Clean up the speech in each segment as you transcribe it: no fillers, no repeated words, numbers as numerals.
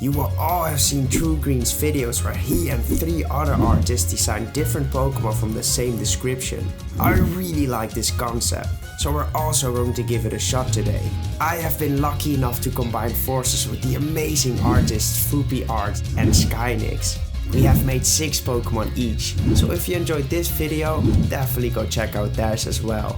You will all have seen True Green's videos where he and 3 other artists designed different Pokemon from the same description. I really like this concept, so we're also going to give it a shot today. I have been lucky enough to combine forces with the amazing artists Foopy Art and Skynix. We have made 6 Pokemon each, so if you enjoyed this video, definitely go check out theirs as well.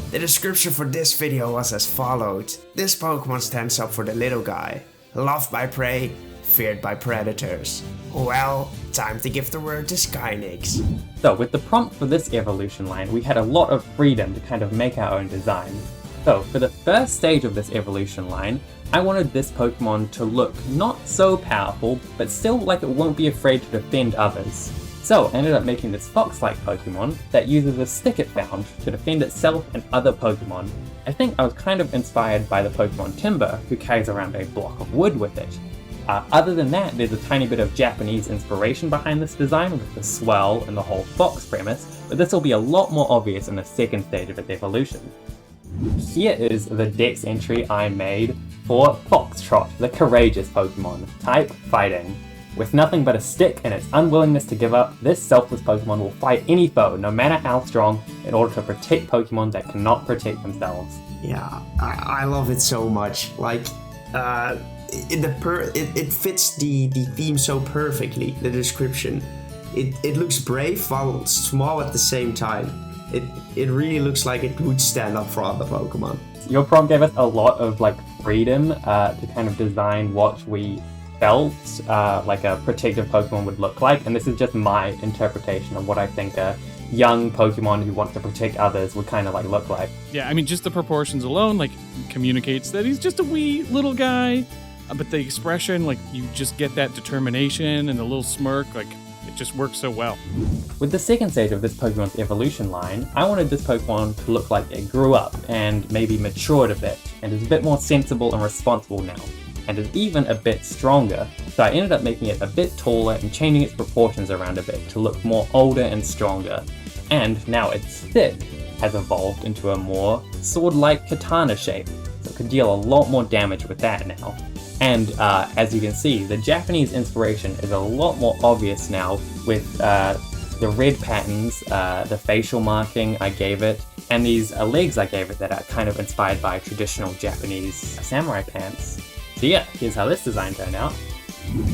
The description for this video was as followed. This Pokemon stands up for the little guy. Loved by prey, feared by predators. Well, time to give the word to Skynix. So with the prompt for this evolution line, we had a lot of freedom to kind of make our own design. So for the first stage of this evolution line, I wanted this Pokemon to look not so powerful, but still like it won't be afraid to defend others. So I ended up making this fox-like Pokemon that uses a stick it found to defend itself and other Pokemon. I think I was kind of inspired by the Pokemon Timber, who carries around a block of wood with it. Other than that, there's a tiny bit of Japanese inspiration behind this design with the swell and the whole fox premise, but this will be a lot more obvious in the second stage of its evolution. Here is the dex entry I made for Foxtrot, the courageous Pokemon, type Fighting. With nothing but a stick and its unwillingness to give up, this selfless Pokemon will fight any foe, no matter how strong, in order to protect Pokemon that cannot protect themselves. Yeah, I love it so much. Like, it fits the theme so perfectly, the description. It looks brave while small at the same time. It really looks like it would stand up for other Pokemon. Your prompt gave us a lot of freedom to kind of design what we felt like a protective Pokemon would look like, and this is just my interpretation of what I think a young Pokemon who wants to protect others would kind of look like. Yeah, I mean, just the proportions alone communicates that he's just a wee little guy, but the expression, you just get that determination and the little smirk, it just works so well. With the second stage of this Pokemon's evolution line, I wanted this Pokemon to look like it grew up and maybe matured a bit, and is a bit more sensible and responsible now, and is even a bit stronger. So I ended up making it a bit taller and changing its proportions around a bit to look more older and stronger. And now its stick has evolved into a more sword-like katana shape, so it could deal a lot more damage with that now. And as you can see, the Japanese inspiration is a lot more obvious now with the red patterns, the facial marking I gave it, and these legs I gave it that are kind of inspired by traditional Japanese samurai pants. So yeah, here's how this design turned out.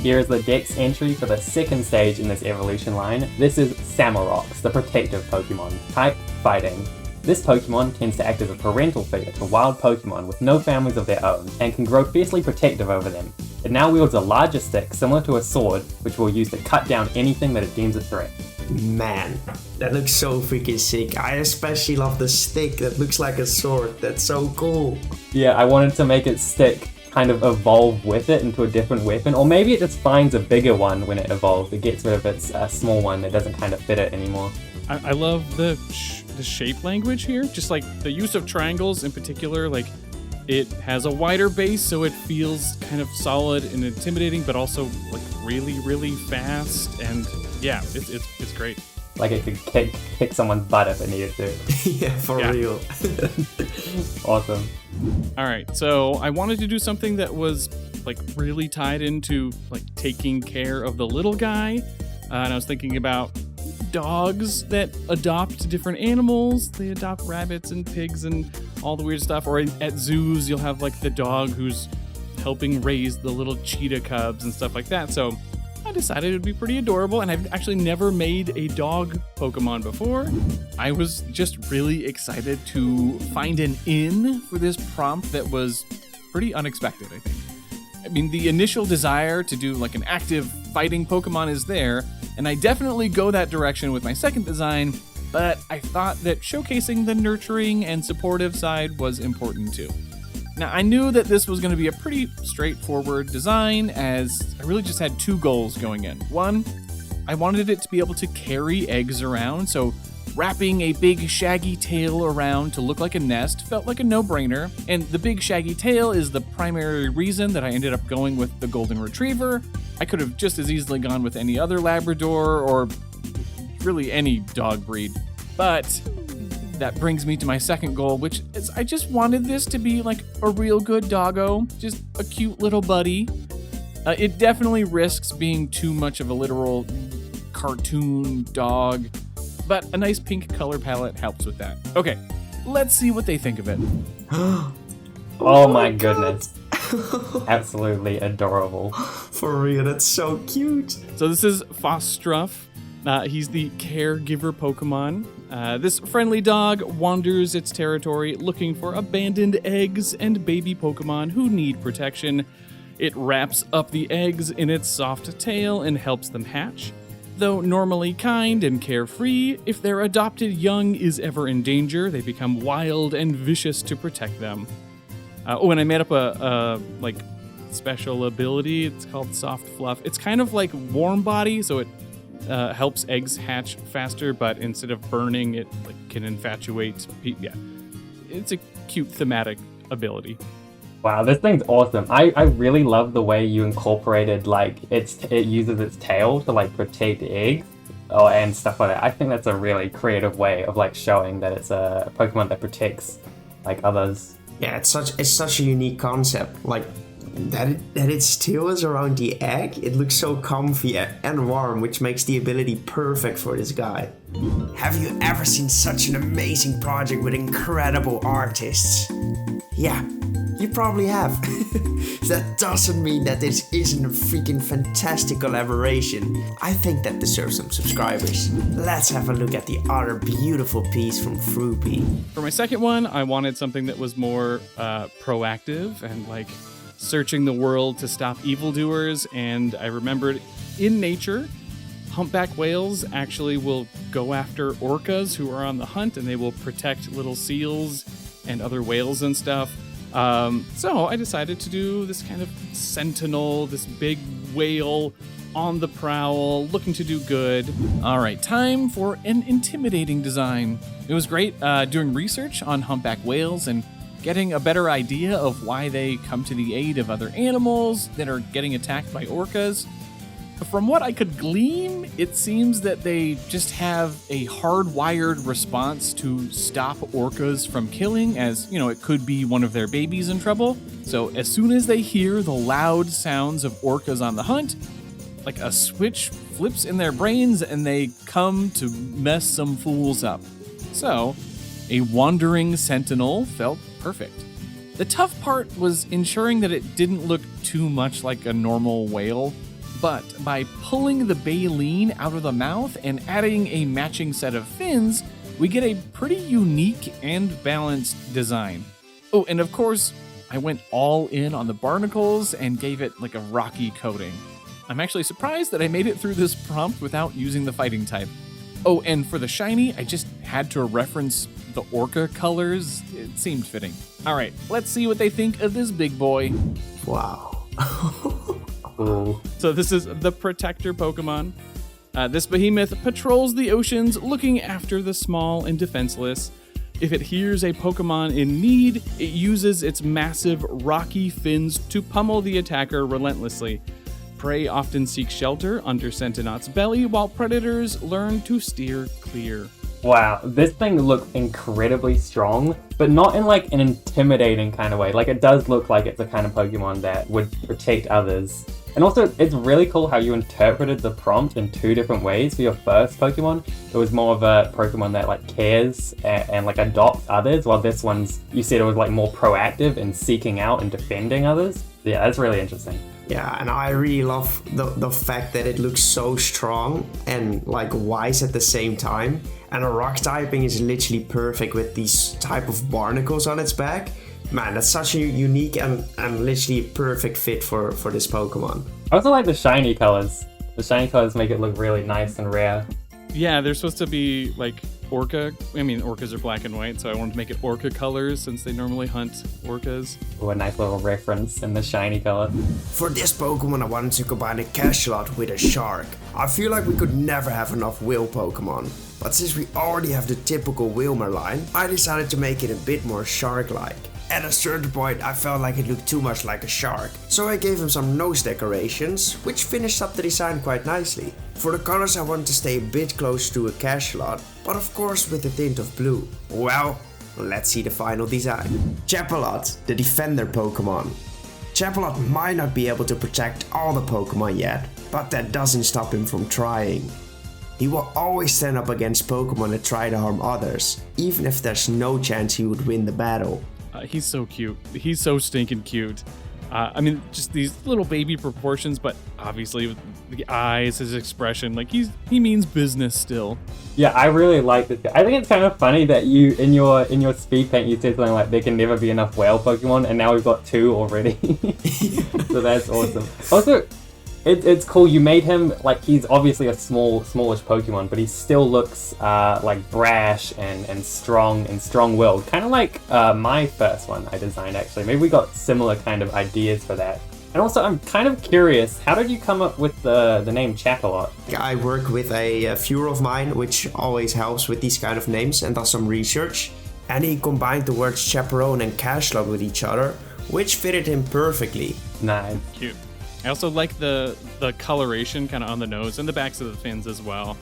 Here is the dex entry for the second stage in this evolution line. This is Samurox, the protective Pokemon, type Fighting. This Pokemon tends to act as a parental figure to wild Pokemon with no families of their own, and can grow fiercely protective over them. It now wields a larger stick similar to a sword, which will use to cut down anything that it deems a threat. Man, that looks so freaking sick. I especially love the stick that looks like a sword. That's so cool. Yeah, I wanted to make its stick kind of evolve with it into a different weapon, or maybe it just finds a bigger one when it evolves. It gets rid of its small one that doesn't kind of fit it anymore. I love the shape language here, just the use of triangles in particular. It has a wider base, so it feels kind of solid and intimidating, but also really, really fast. And yeah, it's great. It could kick someone's butt if it needed to. Yeah, for real. Awesome. All right, so I wanted to do something that was really tied into taking care of the little guy, and I was thinking about dogs that adopt different animals. They adopt rabbits and pigs and all the weird stuff. Or at zoos, you'll have the dog who's helping raise the little cheetah cubs and stuff like that. So I decided it would be pretty adorable, and I've actually never made a dog Pokemon before. I was just really excited to find an in for this prompt that was pretty unexpected, I think. I mean, the initial desire to do an active fighting Pokemon is there, and I definitely go that direction with my second design, but I thought that showcasing the nurturing and supportive side was important too. Now, I knew that this was going to be a pretty straightforward design, as I really just had 2 goals going in. One, I wanted it to be able to carry eggs around, so wrapping a big shaggy tail around to look like a nest felt like a no-brainer, and the big shaggy tail is the primary reason that I ended up going with the Golden Retriever. I could have just as easily gone with any other Labrador, or really any dog breed, but that brings me to my second goal, which is I just wanted this to be a real good doggo, just a cute little buddy. It definitely risks being too much of a literal cartoon dog, but a nice pink color palette helps with that. Okay, let's see what they think of it. Oh my goodness. Absolutely adorable. For real, that's so cute. So this is Fostruff. He's the caregiver Pokemon. This friendly dog wanders its territory looking for abandoned eggs and baby Pokemon who need protection. It wraps up the eggs in its soft tail and helps them hatch. Though normally kind and carefree, if their adopted young is ever in danger, they become wild and vicious to protect them. And I made up a special ability. It's called Soft Fluff. It's kind of like Warm Body, so it helps eggs hatch faster, but instead of burning, it can infatuate people. Yeah, it's a cute thematic ability. Wow, this thing's awesome. I really love the way you incorporated it uses its tail to protect eggs and stuff like that. I think that's a really creative way of showing that it's a Pokemon that protects others. Yeah, it's such a unique concept. That its tail is around the egg, it looks so comfy and warm, which makes the ability perfect for this guy. Have you ever seen such an amazing project with incredible artists? Yeah, you probably have. That doesn't mean that this isn't a freaking fantastic collaboration. I think that deserves some subscribers. Let's have a look at the other beautiful piece from Fruipy. For my second one, I wanted something that was more proactive and searching the world to stop evildoers, and I remembered in nature, humpback whales actually will go after orcas who are on the hunt, and they will protect little seals and other whales and stuff. So I decided to do this kind of sentinel, this big whale on the prowl, looking to do good. All right, time for an intimidating design. It was great doing research on humpback whales and getting a better idea of why they come to the aid of other animals that are getting attacked by orcas. From what I could glean, it seems that they just have a hardwired response to stop orcas from killing, as, it could be one of their babies in trouble. So as soon as they hear the loud sounds of orcas on the hunt, a switch flips in their brains and they come to mess some fools up. So a wandering sentinel felt perfect. The tough part was ensuring that it didn't look too much like a normal whale, but by pulling the baleen out of the mouth and adding a matching set of fins, we get a pretty unique and balanced design. Oh, and of course, I went all in on the barnacles and gave it a rocky coating. I'm actually surprised that I made it through this prompt without using the fighting type. Oh, and for the shiny, I just had to reference the orca colors. It seemed fitting. All right, let's see what they think of this big boy. Wow. Ooh. So this is the Protector Pokemon. This behemoth patrols the oceans looking after the small and defenseless. If it hears a Pokemon in need, it uses its massive rocky fins to pummel the attacker relentlessly. Prey often seek shelter under Centinaut's belly, while predators learn to steer clear. Wow, this thing looks incredibly strong, but not in an intimidating kind of way. It does look like it's a kind of Pokemon that would protect others. And also, it's really cool how you interpreted the prompt in two different ways. For your first Pokemon, it was more of a Pokemon that cares and adopts others, while this one's, you said it was more proactive in seeking out and defending others. Yeah, that's really interesting. Yeah, and I really love the fact that it looks so strong and wise at the same time. And the rock typing is literally perfect with these type of barnacles on its back. Man, that's such a unique and literally perfect fit for this Pokemon. I also like the shiny colors. The shiny colors make it look really nice and rare. Yeah, they're supposed to be orca. I mean, orcas are black and white, so I wanted to make it orca colors since they normally hunt orcas. Oh, a nice little reference in the shiny color. For this Pokemon, I wanted to combine a Chapelote with a shark. I feel like we could never have enough whale Pokemon. But since we already have the typical Wilmer line, I decided to make it a bit more shark-like. At a certain point, I felt like it looked too much like a shark, so I gave him some nose decorations, which finished up the design quite nicely. For the colors, I wanted to stay a bit close to a Chapelote, but of course with a tint of blue. Well, let's see the final design. Chapelote, the defender Pokemon. Chapelote might not be able to protect all the Pokemon yet, but that doesn't stop him from trying. He will always stand up against Pokemon that try to harm others, even if there's no chance he would win the battle. He's so cute. He's so stinking cute. I mean, just these little baby proportions, but obviously with the eyes, his expression, like he means business still. Yeah, I really like this guy. I think it's kind of funny that you in your speed paint you said something like there can never be enough whale Pokemon, and now we've got 2 already. So that's awesome. Also, it's cool. You made him like he's obviously a smallish Pokemon, but he still looks like brash and strong-willed, kind of like my first one I designed actually. Maybe we got similar kind of ideas for that. And also, I'm kind of curious, how did you come up with the name Chapelote? I work with a viewer of mine, which always helps with these kind of names and does some research. And he combined the words chaperone and cashlock with each other, which fitted him perfectly. Nice. Cute. I also like the coloration kind of on the nose and the backs of the fins as well,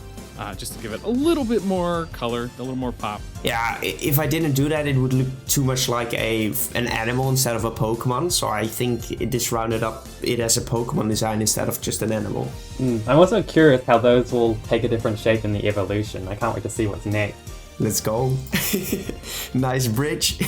just to give it a little bit more color, a little more pop. Yeah, if I didn't do that, it would look too much like an animal instead of a Pokemon. So I think it just rounded up it as a Pokemon design instead of just an animal. I'm also curious how those will take a different shape in the evolution. I can't wait to see what's next. Let's go. Nice bridge.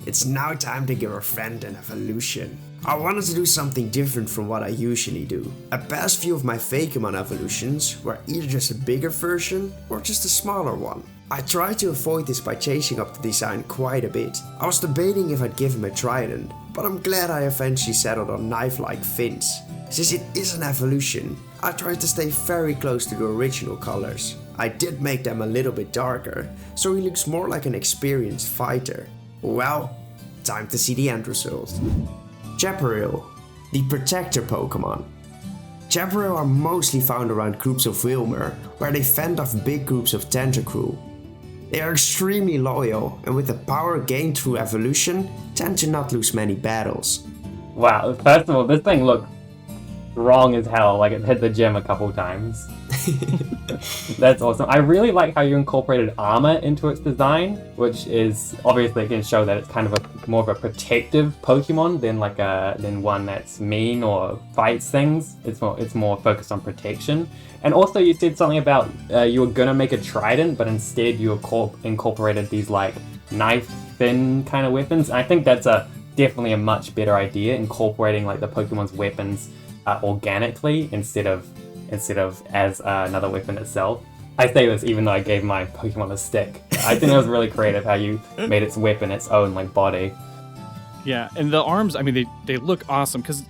It's now time to give our friend an evolution. I wanted to do something different from what I usually do. A past few of my Fakemon evolutions were either just a bigger version or just a smaller one. I tried to avoid this by changing up the design quite a bit. I was debating if I'd give him a trident, but I'm glad I eventually settled on knife-like fins. Since it is an evolution, I tried to stay very close to the original colors. I did make them a little bit darker, so he looks more like an experienced fighter. Well, time to see the end result. Chaperale, the protector Pokemon. Chaperale are mostly found around groups of Wilmer, where they fend off big groups of Tentacruel. They are extremely loyal, and with the power gained through evolution, tend to not lose many battles. Wow, first of all, this thing looks wrong as hell, like it hit the gym a couple times. That's awesome. I really like how you incorporated armor into its design, which is obviously it can show that it's kind of more of a protective Pokemon than one that's mean or fights things. It's more focused on protection. And also you said something about you were gonna make a trident, but instead you incorporated these like knife fin kind of weapons. And I think that's definitely a much better idea, incorporating like the Pokemon's weapons organically instead of as another weapon itself. I say this even though I gave my Pokemon a stick. I think it was really creative how you made its weapon its own like body. Yeah, and the arms, I mean, they look awesome because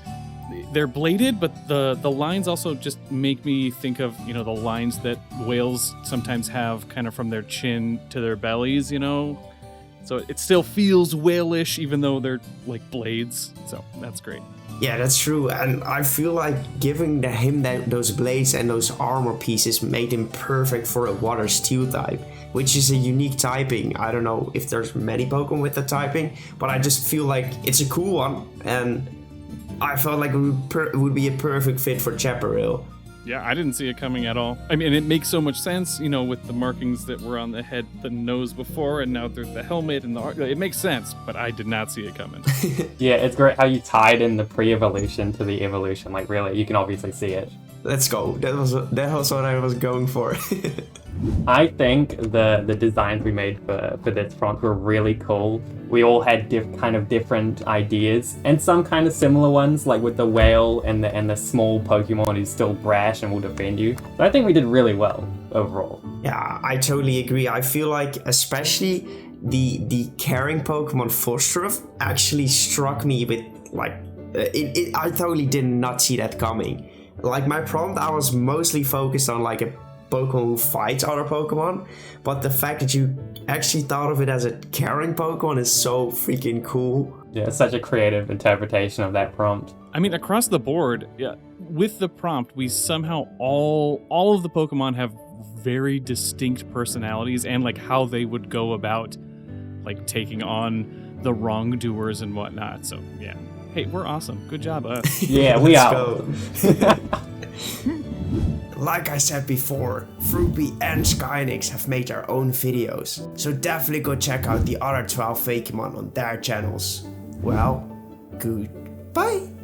they're bladed, but the lines also just make me think of, the lines that whales sometimes have kind of from their chin to their bellies, So it still feels whale-ish even though they're like blades. So that's great. Yeah, that's true, and I feel like giving him those blades and those armor pieces made him perfect for a water steel type, which is a unique typing. I don't know if there's many Pokemon with the typing, but I just feel like it's a cool one, and I felt like it would be a perfect fit for Chaperale. Yeah, I didn't see it coming at all. I mean, it makes so much sense, with the markings that were on the head, the nose before, and now there's the helmet and it makes sense, but I did not see it coming. Yeah, it's great how you tied in the pre-evolution to the evolution. Like, really, you can obviously see it. Let's go. That was what I was going for. I think the designs we made for this prompt were really cool. We all had kind of different ideas, and some kind of similar ones, like with the whale and the small Pokemon who's still brash and will defend you. But I think we did really well overall. Yeah, I totally agree. I feel like especially the caring Pokemon Fostruff actually struck me with like I totally did not see that coming. Like my prompt, I was mostly focused on like a Pokemon who fights other Pokemon, but the fact that you actually thought of it as a caring Pokemon is so freaking cool. Yeah, it's such a creative interpretation of that prompt. I mean, across the board, yeah, with the prompt, we somehow all of the Pokemon have very distinct personalities and like how they would go about like taking on the wrongdoers and whatnot. So yeah. Hey, we're awesome. Good job, us. Yeah, we are. Let's go. Like I said before, Fruity and Skynix have made their own videos, so definitely go check out the other 12 Fakemon on their channels. Well, goodbye!